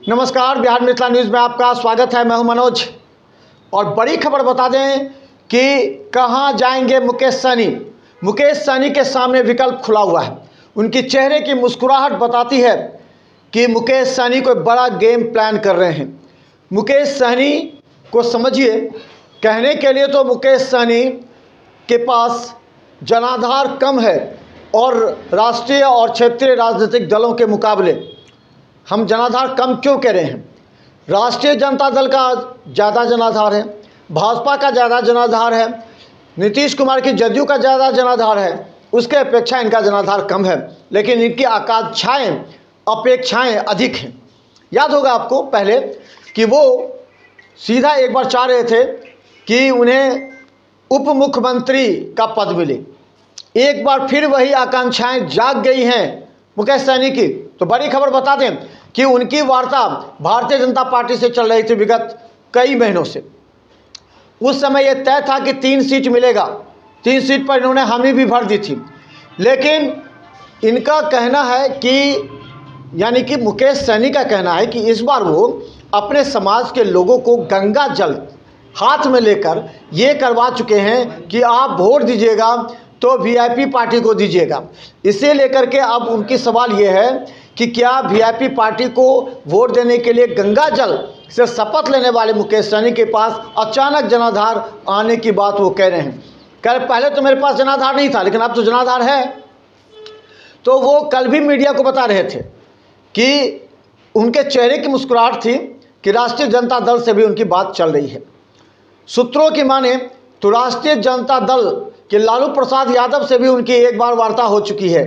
नमस्कार, बिहार मिथिला न्यूज़ में आपका स्वागत है। मैं हूं मनोज और बड़ी खबर बता दें कि कहां जाएंगे मुकेश सहनी। मुकेश सहनी के सामने विकल्प खुला हुआ है। उनकी चेहरे की मुस्कुराहट बताती है कि मुकेश सहनी कोई बड़ा गेम प्लान कर रहे हैं। मुकेश सहनी को समझिए, कहने के लिए तो मुकेश सहनी के पास जनाधार कम है और राष्ट्रीय और क्षेत्रीय राजनीतिक दलों के मुकाबले। हम जनाधार कम क्यों कह रहे हैं? राष्ट्रीय जनता दल का ज़्यादा जनाधार है, भाजपा का ज़्यादा जनाधार है, नीतीश कुमार की जदयू का ज़्यादा जनाधार है, उसके अपेक्षा इनका जनाधार कम है, लेकिन इनकी आकांक्षाएं अपेक्षाएं अधिक हैं। याद होगा आपको पहले कि वो सीधा एक बार चाह रहे थे कि उन्हें उप मुख्यमंत्री का पद मिले। एक बार फिर वही आकांक्षाएं जाग गई हैं मुकेश सहनी की। तो बड़ी खबर बता दें कि उनकी वार्ता भारतीय जनता पार्टी से चल रही थी विगत कई महीनों से। उस समय यह तय था कि 3 सीट मिलेगा। 3 सीट पर इन्होंने हामी भी भर दी थी, लेकिन इनका कहना है कि यानी कि मुकेश सहनी का कहना है कि इस बार वो अपने समाज के लोगों को गंगा जल हाथ में लेकर ये करवा चुके हैं कि आप वोट दीजिएगा तो वीआईपी पार्टी को दीजिएगा। इसे लेकर के अब उनकी सवाल ये है कि क्या वीआईपी पार्टी को वोट देने के लिए गंगा जल से शपथ लेने वाले मुकेश सहनी के पास अचानक जनाधार आने की बात वो कह रहे हैं। कह रहे पहले तो मेरे पास जनाधार नहीं था, लेकिन अब तो जनाधार है। तो वो कल भी मीडिया को बता रहे थे कि उनके चेहरे की मुस्कुराहट थी कि राष्ट्रीय जनता दल से भी उनकी बात चल रही है। सूत्रों की माने तो राष्ट्रीय जनता दल के लालू प्रसाद यादव से भी उनकी एक बार वार्ता हो चुकी है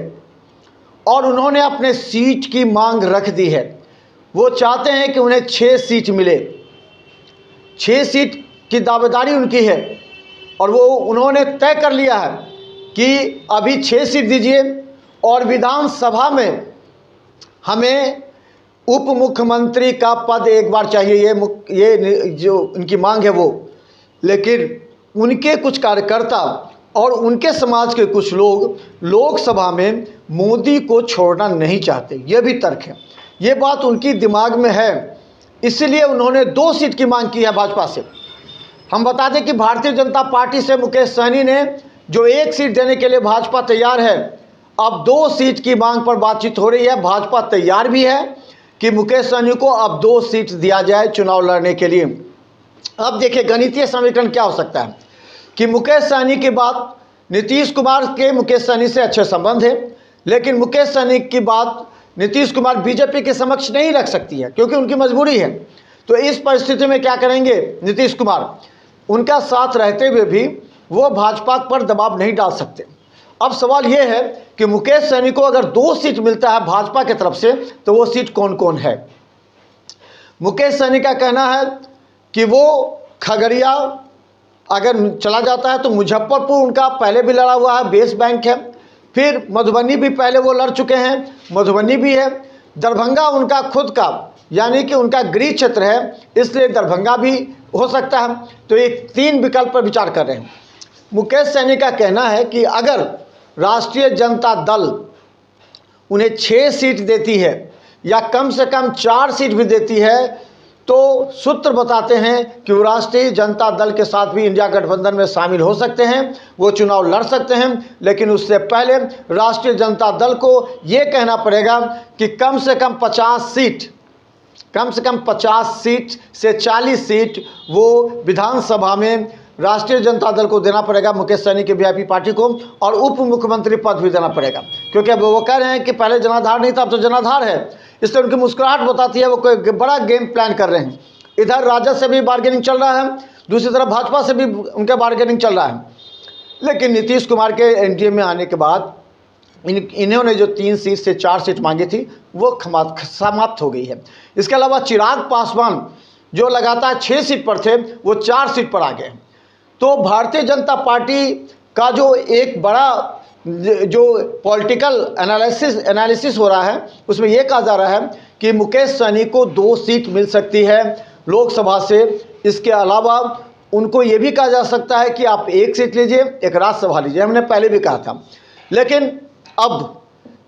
और उन्होंने अपने सीट की मांग रख दी है। वो चाहते हैं कि उन्हें 6 सीट मिले। 6 सीट की दावेदारी उनकी है और वो उन्होंने तय कर लिया है कि अभी 6 सीट दीजिए और विधानसभा में हमें उप मुख्यमंत्री का पद एक बार चाहिए। ये जो उनकी मांग है वो, लेकिन उनके कुछ कार्यकर्ता और उनके समाज के कुछ लोग लोकसभा में मोदी को छोड़ना नहीं चाहते। ये भी तर्क है, ये बात उनकी दिमाग में है, इसलिए उन्होंने 2 सीट की मांग की है भाजपा से। हम बता दें कि भारतीय जनता पार्टी से मुकेश सहनी ने जो 1 सीट देने के लिए भाजपा तैयार है, अब 2 सीट की मांग पर बातचीत हो रही है। भाजपा तैयार भी है कि मुकेश सहनी को अब 2 सीट दिया जाए चुनाव लड़ने के लिए। अब देखिए गणितीय समीकरण क्या हो सकता है कि मुकेश सहनी के बाद नीतीश कुमार के मुकेश सहनी से अच्छे संबंध है, लेकिन मुकेश सहनी की बात नीतीश कुमार बीजेपी के समक्ष नहीं रख सकती है क्योंकि उनकी मजबूरी है। तो इस परिस्थिति में क्या करेंगे नीतीश कुमार? उनका साथ रहते हुए भी वो भाजपा पर दबाव नहीं डाल सकते। अब सवाल ये है कि मुकेश सहनी को अगर 2 सीट मिलता है भाजपा की तरफ से, तो वो सीट कौन कौन है? मुकेश सहनी का कहना है कि वो खगड़िया अगर चला जाता है तो मुजफ्फरपुर उनका पहले भी लड़ा हुआ है, बेस बैंक है। फिर मधुबनी भी पहले वो लड़ चुके हैं, मधुबनी भी है। दरभंगा उनका खुद का यानी कि उनका गृह क्षेत्र है, इसलिए दरभंगा भी हो सकता है। तो ये 3 विकल्प पर विचार कर रहे हैं। मुकेश सहनी का कहना है कि अगर राष्ट्रीय जनता दल उन्हें 6 सीट देती है या कम से कम 4 सीट भी देती है, तो सूत्र बताते हैं कि वो राष्ट्रीय जनता दल के साथ भी इंडिया गठबंधन में शामिल हो सकते हैं, वो चुनाव लड़ सकते हैं। लेकिन उससे पहले राष्ट्रीय जनता दल को ये कहना पड़ेगा कि कम से कम 50 सीट से 40 सीट वो विधानसभा में राष्ट्रीय जनता दल को देना पड़ेगा, मुकेश सहनी की वीआईपी पार्टी को, और उप मुख्यमंत्री पद भी देना पड़ेगा। क्योंकि अब वो कह रहे हैं कि पहले जनाधार नहीं था, अब तो जनाधार है। इसलिए उनकी मुस्कुराहट बताती है वो कोई बड़ा गेम प्लान कर रहे हैं। इधर राजद से भी बार्गेनिंग चल रहा है, दूसरी तरफ भाजपा से भी उनका बार्गेनिंग चल रहा है। लेकिन नीतीश कुमार के एनडीए में आने के बाद इन्होंने जो 3 सीट से 4 सीट मांगी थी वो समाप्त हो गई है। इसके अलावा चिराग पासवान जो लगातार 6 सीट पर थे, वो 4 सीट पर आ गए। तो भारतीय जनता पार्टी का जो एक बड़ा जो पॉलिटिकल एनालिसिस हो रहा है, उसमें यह कहा जा रहा है कि मुकेश सहनी को 2 सीट मिल सकती है लोकसभा से। इसके अलावा उनको ये भी कहा जा सकता है कि आप 1 सीट लीजिए, एक राज्यसभा लीजिए, हमने पहले भी कहा था। लेकिन अब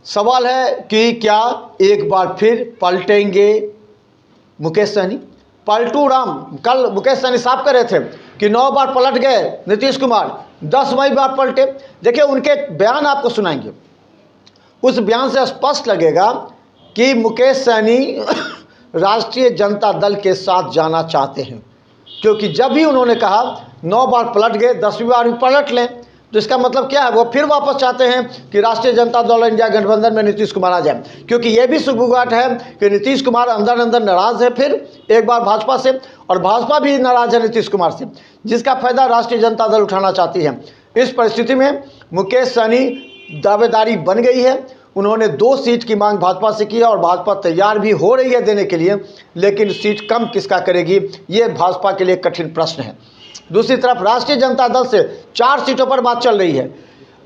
सवाल है कि क्या एक बार फिर पलटेंगे मुकेश सहनी। पलटू राम, कल मुकेश सहनी साफ कर रहे थे कि 9 बार पलट गए नीतीश कुमार, 10वीं बार पलटे। देखिए उनके बयान आपको सुनाएंगे, उस बयान से स्पष्ट लगेगा कि मुकेश सहनी राष्ट्रीय जनता दल के साथ जाना चाहते हैं, क्योंकि जब भी उन्होंने कहा 9 बार पलट गए 10वीं बार भी पलट लें, तो इसका मतलब क्या है, वो फिर वापस चाहते हैं कि राष्ट्रीय जनता दल इंडिया गठबंधन में नीतीश कुमार आ जाए। क्योंकि ये भी सुगबुगाहट है कि नीतीश कुमार अंदर अंदर नाराज है फिर एक बार भाजपा से, और भाजपा भी नाराज है नीतीश कुमार से, जिसका फायदा राष्ट्रीय जनता दल उठाना चाहती है। इस परिस्थिति में मुकेश सहनी दावेदारी बन गई है। उन्होंने 2 सीट की मांग भाजपा से की और भाजपा तैयार भी हो रही है देने के लिए, लेकिन सीट कम किसका करेगी, ये भाजपा के लिए कठिन प्रश्न है। दूसरी तरफ राष्ट्रीय जनता दल से 4 सीटों पर बात चल रही है।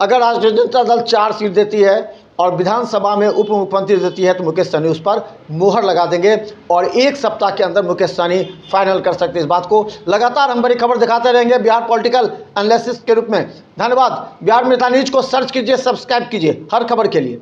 अगर राष्ट्रीय जनता दल 4 सीट देती है और विधानसभा में उप मुख्यमंत्री देती है, तो मुकेश सहनी उस पर मुहर लगा देंगे और 1 सप्ताह के अंदर मुकेश सहनी फाइनल कर सकते हैं इस बात को। लगातार हम बड़ी खबर दिखाते रहेंगे बिहार पॉलिटिकल एनालिसिस के रूप में। धन्यवाद। बिहार मित्र न्यूज को सर्च कीजिए, सब्सक्राइब कीजिए हर खबर के लिए।